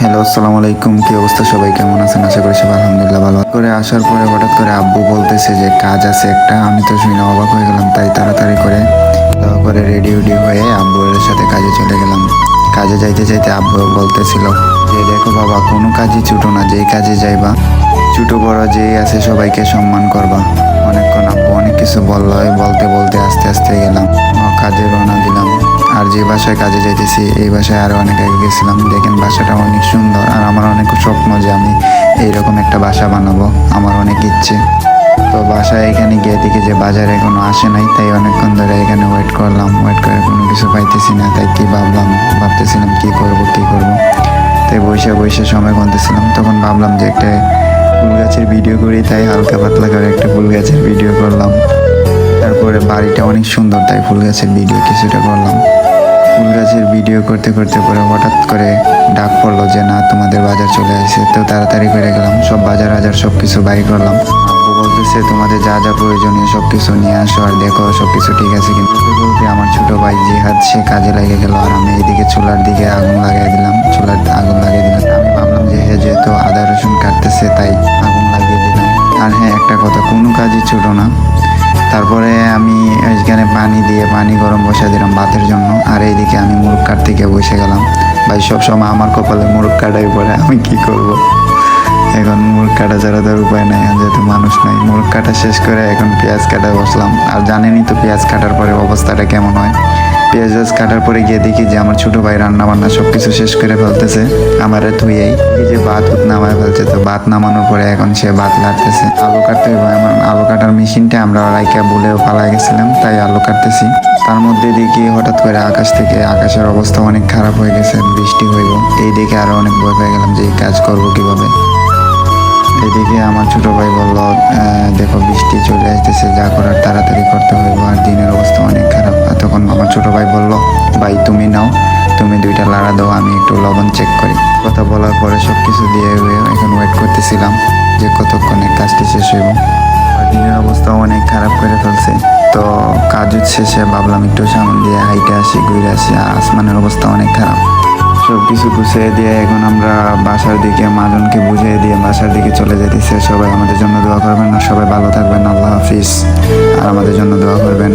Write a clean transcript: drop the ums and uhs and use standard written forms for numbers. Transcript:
Hello, আসসালামু আলাইকুম। কি অবস্থা, সবাই কেমন আছেন? আশা করি সবাই আলহামদুলিল্লাহ ভালো করে। আসার পরে হঠাৎ করে আব্বু বলতেছে যে কাজ আছে একটা। আমি তো শুনে অবাক হয়ে গেলাম, তাই তাড়াতাড়ি করে দাওয়া করে রেডি হয়ে আব্বুর সাথে কাজে চলে গেলাম। কাজে যাইতে যাইতে আব্বু বলতেছিল যে দেখো বাবা, কোনো কাজই ছুটো না, যেই কাজে যাইবা ছোটো বড় যেই আছে সবাইকে সম্মান করবা। অনেকক্ষণ আব্বু অনেক কিছু বললো, বলতে বলতে আস্তে আস্তে গেলাম, কাজে রওনা দিলাম। আর যে বাসায় কাজে যাইতেছি এই বাসায় আরও অনেক আগে গেছিলাম। দেখেন বাসাটা অনেক সুন্দর, আর আমার অনেক স্বপ্ন যে আমি এইরকম একটা বাসা বানাবো, আমার অনেক ইচ্ছে। তো বাসায় এখানে গিয়ে দেখি যে বাজারে এখনো আসে নাই, তাই অনেকক্ষণ ধরে এখানে ওয়েট করলাম। ওয়েট করে কোনো কিছু পাইতেছি না, তাই কি ভাবতেছিলাম কি করব। তাই বসে বসে সময় গুনতেছিলাম। তখন ভাবলাম যে একটা ফুল গাছের ভিডিও করি, তাই হালকা পাতলা করে একটা ফুল গাছের ভিডিও করলাম। তারপরে বাড়িটা অনেক সুন্দর, তাই ফুল গাছের ভিডিও কিছুটা করলাম। ফুল গাছের ভিডিও করতে করতে পরে হঠাৎ করে ডাক পড়লো যে না, তোমাদের বাজার চলে আসে। তো তাড়াতাড়ি করে গেলাম, সব বাজার সব কিছু বাড়ি করলাম। আব্বু বলতেছে তোমাদের যা যা প্রয়োজনীয় সব কিছু নিয়ে আসো, আর দেখো সব কিছু ঠিক আছে। কিন্তু বলতে আমার ছোট ভাই জিহাদ সে কাজে লেগে গেল, আর আমি এইদিকে চুলার দিকে আগুন লাগিয়ে দিলাম। আমি ভাবলাম যে যেহেতু আদা রসুন কাটতেছে তাই আগুন লাগিয়ে দিলাম। আর হ্যাঁ, একটা কথা, কোনো কাজই ছোট না। তারপরে আমি এখানে পানি গরম বসে দিলাম ভাতের জন্য। আর এইদিকে আমি মুরগ কাটতে গিয়ে বসে গেলাম। ভাই সবসময় আমার কপালে মুরগ কাটাই পড়ে, আমি কি করব। এখন মুরগ কাটা ছাড়া তার উপায় নাই, যেহেতু মানুষ নাই। মুরগ কাটা শেষ করে এখন পেঁয়াজ কাটা বসলাম। আর জানেনই তো পেঁয়াজ কাটার পরে অবস্থাটা কেমন হয়। পেঁয়াজ কাটার পরে গিয়ে দেখি যে আমার ছোট ভাই রান্না বান্না সব কিছু শেষ করে ফেলতেছে। আমারে ধুয়েই এই যে ভাত নামায় ফেলছে। তো ভাত নামানোর পরে এখন সে ভাত লাড়তেছে। আলু কাটতে হবে, আমার আলু কাটার মেশিনটা আমরা রাইকা বলেও পালা গেছিলাম, তাই আলু কাটতেছি। তার মধ্যে দেখি হঠাৎ করে আকাশের অবস্থা অনেক খারাপ হয়ে গেছে, বৃষ্টি হইব। এই দেখে আরো অনেক ভয় পেয়ে গেলাম যে এই কাজ করবো কিভাবে। এদিকে আমার ছোট ভাই বলল দেখো বৃষ্টি চলে আসতেছে, যা করার তাড়াতাড়ি করতে হইব, আর দিনের অবস্থা অনেক খারাপ। আর তখন আমার ছোট ভাই বলল ভাই তুমি নাও, তুমি দুইটা লাড়া দাও, আমি একটু লবণ চেক করি। কথা বলার পরে সব কিছু দিয়ে এখন ওয়েট করতেছিলাম যে কতক্ষণে কাজটি শেষ হইব। আর দিনের অবস্থা অনেক খারাপ করে ফেলছে। তো কাজ শেষে ভাবলাম একটু সামনে দিয়ে হাইটে আসি, ঘুরে আসি। আর আসমানের অবস্থা অনেক খারাপ। সব কিছু গুছিয়ে দিয়ে এখন আমরা বাসার দিকে, মাজনকে বুঝিয়ে দিয়ে বাসার দিকে চলে যেতেছে। সবাই আমাদের জন্য দোয়া করবেন, আর সবাই ভালো থাকবেন। আল্লাহ হাফিজ। আর আমাদের জন্য দোয়া করবেন।